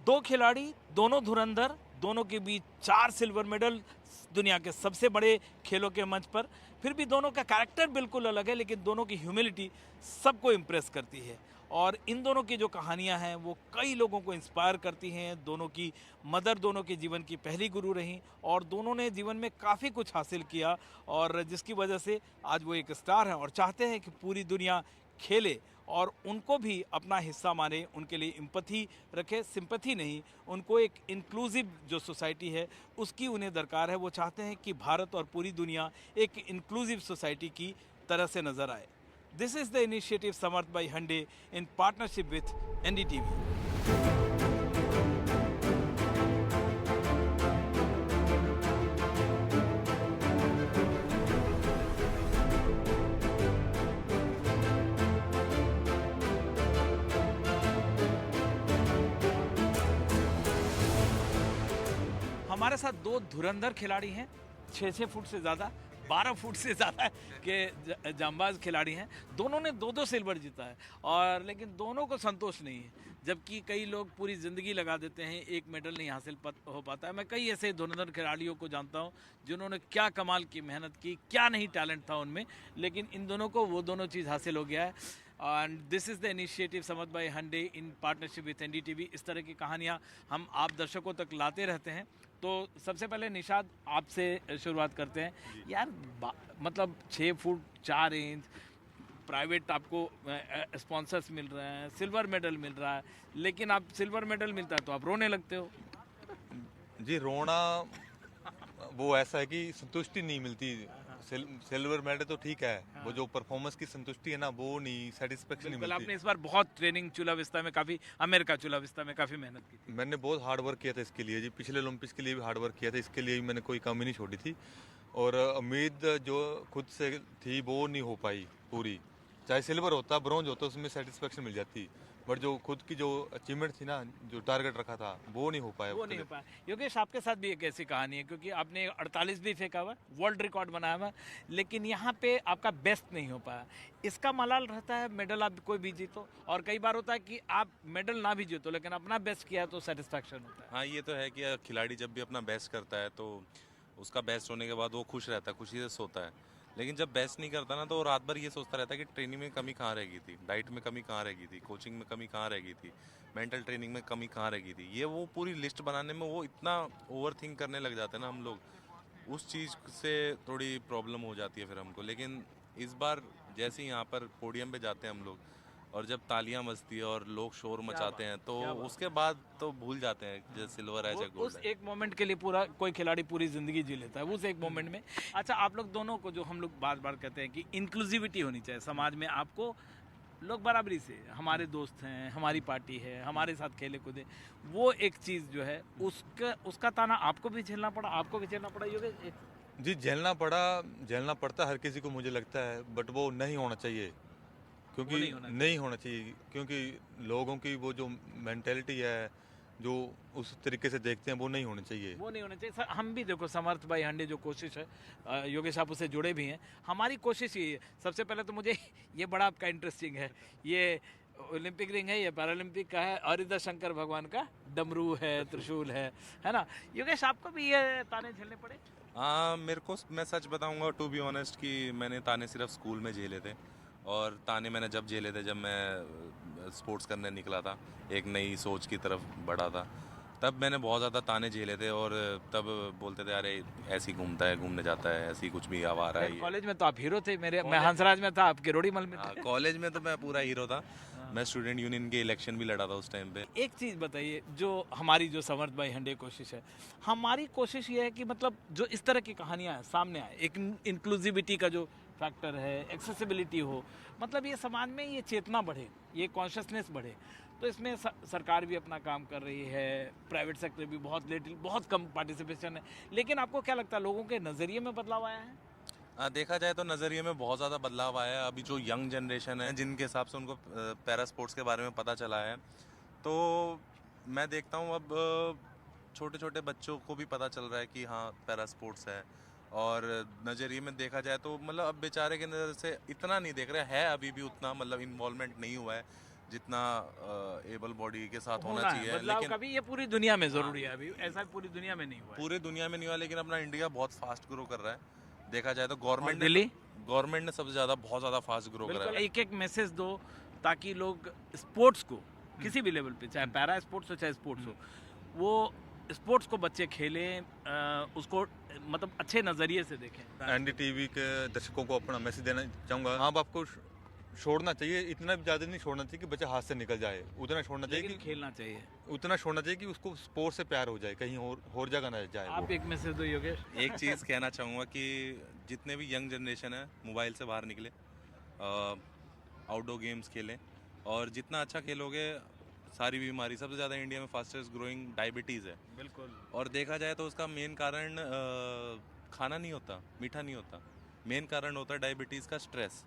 दो खिलाड़ी, दोनों धुरंधर, दोनों के बीच 4 सिल्वर मेडल दुनिया के सबसे बड़े खेलों के मंच पर। फिर भी दोनों का कैरेक्टर बिल्कुल अलग है, लेकिन दोनों की ह्यूमिलिटी सबको इम्प्रेस करती है। और इन दोनों की जो कहानियां हैं वो कई लोगों को इंस्पायर करती हैं। दोनों की मदर दोनों के जीवन की पहली गुरु रहीं और दोनों ने जीवन में काफ़ी कुछ हासिल किया, और जिसकी वजह से आज वो एक स्टार हैं और चाहते हैं कि पूरी दुनिया खेले और उनको भी अपना हिस्सा माने, उनके लिए एम्पैथी रखे, सिंपैथी नहीं, उनको एक इंक्लूसिव जो सोसाइटी है उसकी उन्हें दरकार है। वो चाहते हैं कि भारत और पूरी दुनिया एक इंक्लूसिव सोसाइटी की तरह से नज़र आए। This is the initiative Samarth by Hyundai in partnership with NDTV. हमारे साथ दो धुरंधर खिलाड़ी हैं, 6-6 फुट से ज़्यादा, 12 फुट से ज़्यादा के जांबाज खिलाड़ी हैं। दोनों ने 2-2 सिल्वर जीता है, और लेकिन दोनों को संतोष नहीं है। जबकि कई लोग पूरी ज़िंदगी लगा देते हैं, एक मेडल नहीं हासिल हो पाता है। मैं कई ऐसे धुरंधर खिलाड़ियों को जानता हूं जिन्होंने क्या कमाल की मेहनत की, क्या नहीं टैलेंट था उनमें, लेकिन इन दोनों को वो दोनों चीज़ हासिल हो गया है। And this is the initiative Samarth by Hyundai in partnership with NDTV. इस तरह की कहानियाँ हम आप दर्शकों तक लाते रहते हैं। तो सबसे पहले निशाद आपसे शुरुआत करते हैं। यार मतलब 6 फुट 4 इंच, प्राइवेट आपको स्पॉन्सर्स मिल रहे हैं, सिल्वर मेडल मिल रहा है, लेकिन आप सिल्वर मेडल मिलता है तो आप रोने लगते हो। जी, रोना वो ऐसा है कि संतुष्टि नहीं मिलती। सिल्वर मेडल तो ठीक है, वो जो परफॉर्मेंस की संतुष्टि है ना, वो नहीं, सेटिस्फेक्शन नहीं बिल्कुल, मिलती। आपने इस बार बहुत ट्रेनिंग चूला विस्ता में काफ़ी, अमेरिका चूला विस्ता में काफ़ी मेहनत की थी। मैंने बहुत हार्ड वर्क किया था इसके लिए जी, पिछले ओलंपिक्स के लिए भी हार्ड वर्क किया था, इसके लिए भी मैंने कोई कमी नहीं छोड़ी थी। और उम्मीद जो खुद से थी वो नहीं हो पाई पूरी। चाहे सिल्वर होता, ब्रॉन्ज होता, उसमें सेटिस्फेक्शन मिल जाती, बट जो खुद की जो अचीवमेंट थी ना, जो टारगेट रखा था, वो नहीं हो पाया। वो नहीं हो पाया। योगेश, आपके साथ भी एक ऐसी कहानी है, क्योंकि आपने 48 भी फेंका हुआ, वर्ल्ड रिकॉर्ड बनाया हुआ, लेकिन यहाँ पे आपका बेस्ट नहीं हो पाया। इसका मलाल रहता है मेडल आप कोई भी जीतो, और कई बार होता है कि आप मेडल ना भी जीतो लेकिन अपना बेस्ट किया तो सेटिस्फैक्शन होता है। हाँ, ये तो है कि खिलाड़ी जब भी अपना बेस्ट करता है तो उसका बेस्ट होने के बाद वो खुश रहता है, खुशी से सोता है। लेकिन जब बेस्ट नहीं करता ना, तो वो रात भर ये सोचता रहता है कि ट्रेनिंग में कमी कहाँ रह गई थी, डाइट में कमी कहाँ रह गई थी, कोचिंग में कमी कहाँ रह गई थी, मेंटल ट्रेनिंग में कमी कहाँ रह गई थी। ये वो पूरी लिस्ट बनाने में वो इतना ओवर थिंक करने लग जाते हैं ना हम लोग, उस चीज़ से थोड़ी प्रॉब्लम हो जाती है फिर हमको। लेकिन इस बार जैसे ही यहाँ पर पोडियम पे जाते हैं हम लोग, और जब तालियां बजती है और लोग शोर मचाते हैं, तो उसके बाद तो भूल जाते हैं जैसे सिल्वर है चाहे उस गोल्ड है। एक मोमेंट के लिए पूरा कोई खिलाड़ी पूरी जिंदगी जी लेता है उस एक मोमेंट में। अच्छा, आप लोग दोनों को, जो हम लोग बार बार कहते हैं कि इंक्लूसिविटी होनी चाहिए समाज में, आपको लोग बराबरी से, हमारे दोस्त हैं, हमारी पार्टी है, हमारे साथ खेले कूदे, वो एक चीज़ जो है उसका उसका ताना आपको भी झेलना पड़ा, आपको भी झेलना पड़ा योगेश। जी, झेलना पड़ता हर किसी को, मुझे लगता है, बट वो नहीं होना चाहिए। क्योंकि नहीं होना चाहिए, क्योंकि लोगों की वो जो मेंटेलिटी है, जो उस तरीके से देखते हैं, वो नहीं होनी चाहिए। वो नहीं होना चाहिए सर। हम भी देखो, समर्थ भाई हंडे जो कोशिश है, योगेश आप उससे जुड़े भी हैं, हमारी कोशिश ये है। सबसे पहले तो मुझे ये बड़ा आपका इंटरेस्टिंग है, ये ओलंपिक रिंग है, ये पैरालंपिक का है, और इधर शंकर भगवान का डमरू है, त्रिशूल है ना। योगेश, आपको भी ये ताने झेलने पड़े? हाँ, मेरे को, मैं सच बताऊंगा टू बी ऑनेस्ट, कि मैंने ताने सिर्फ स्कूल में झेले थे। और ताने मैंने जब झेले थे जब मैं स्पोर्ट्स करने निकला था, एक नई सोच की तरफ बढ़ा था, तब मैंने बहुत ज़्यादा ताने झेले थे। और तब बोलते थे अरे ऐसे ही घूमता है, घूमने जाता है, ऐसी कुछ भी आवारा है ये। कॉलेज में तो आप हीरो थे मेरे, मैं हंसराज में था, आप किरोड़ीमल में हाँ, थे। कॉलेज में तो मैं पूरा हीरो था। मैं स्टूडेंट यूनियन के इलेक्शन भी लड़ा था उस टाइम पे। एक चीज़ बताइए, जो हमारी जो समर्थ भाई हंडे कोशिश है, हमारी कोशिश ये है कि मतलब जो इस तरह की कहानियाँ सामने आए, एक इंक्लूसिविटी का जो फैक्टर है, एक्सेसिबिलिटी हो, मतलब ये समाज में ये चेतना बढ़े, ये कॉन्शियसनेस बढ़े। तो इसमें सरकार भी अपना काम कर रही है, प्राइवेट सेक्टर भी बहुत कम पार्टिसिपेशन है, लेकिन आपको क्या लगता है लोगों के नज़रिए में बदलाव आया है? देखा जाए तो नज़रिए में बहुत ज़्यादा बदलाव आया है। अभी जो यंग जनरेशन है, जिनके हिसाब से उनको पैरा स्पोर्ट्स के बारे में पता चला है, तो मैं देखता हूँ अब छोटे छोटे बच्चों को भी पता चल रहा है कि हाँ पैरा स्पोर्ट्स है। और नज़रिए में देखा जाए तो मतलब अब बेचारे के नज़र से इतना नहीं देख रहे हैं, अभी भी उतना मतलब इन्वॉल्वमेंट नहीं हुआ है। जितना एबल बॉडी के साथ होना होना है चाहिए, बदलाव लेकिन कभी ये पूरी दुनिया में जरूरी है, अभी ऐसा पूरी दुनिया में नहीं हुआ है। पूरे दुनिया में नहीं हुआ। लेकिन अपना इंडिया बहुत फास्ट ग्रो कर रहा है, देखा जाए तो और दिल्ली? गवर्नमेंट ने सबसे ज़्यादा बहुत ज़्यादा फास्ट ग्रो करा बिल्कुल, है। एक एक मैसेज दो ताकि लोग स्पोर्ट्स को किसी भी लेवल पे, चाहे पैरा स्पोर्ट्स हो चाहे स्पोर्ट्स हो, वो स्पोर्ट्स को बच्चे खेलें, उसको मतलब अच्छे नज़रिए से देखें। एनडीटीवी के दर्शकों को अपना मैसेज देना चाहूँगा, हाँ बाप को छोड़ना चाहिए, इतना भी ज़्यादा नहीं छोड़ना चाहिए कि बच्चा हाथ से निकल जाए, उतना छोड़ना चाहिए लेकिन कि खेलना चाहिए। उतना छोड़ना चाहिए कि उसको स्पोर्ट से प्यार हो जाए, कहीं और जगह ना जाए आप वो। एक मैसेज दो योगेश। एक चीज़ कहना चाहूँगा कि जितने भी यंग जनरेशन है मोबाइल से बाहर निकले, आउटडोर गेम्स खेलें, और जितना अच्छा खेलोगे सारी बीमारी, सबसे ज़्यादा इंडिया में फास्टेस्ट ग्रोइंग डायबिटीज़ है, बिल्कुल। और देखा जाए तो उसका मेन कारण खाना नहीं होता, मीठा नहीं होता, मेन कारण होता है डायबिटीज़ का स्ट्रेस।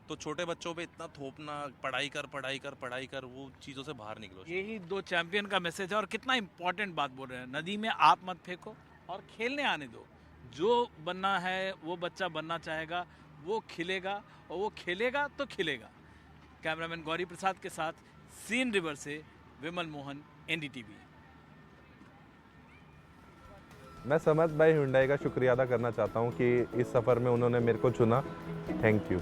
तो छोटे बच्चों पे इतना थोपना, पढ़ाई कर पढ़ाई कर पढ़ाई कर, वो चीज़ों से बाहर निकलो। यही दो चैंपियन का मैसेज है, और कितना इंपॉर्टेंट बात बोल रहे हैं। नदी में आप मत फेंको और खेलने आने दो। जो बनना है वो बच्चा बनना चाहेगा, वो खिलेगा, और वो खेलेगा तो खिलेगा। कैमरामैन गौरी प्रसाद के साथ सीन रिवर से विमल मोहन, एनडीटीवी। मैं समत भाई हुंडई का शुक्रिया अदा करना चाहता हूँ कि इस सफ़र में उन्होंने मेरे को चुना। Thank you.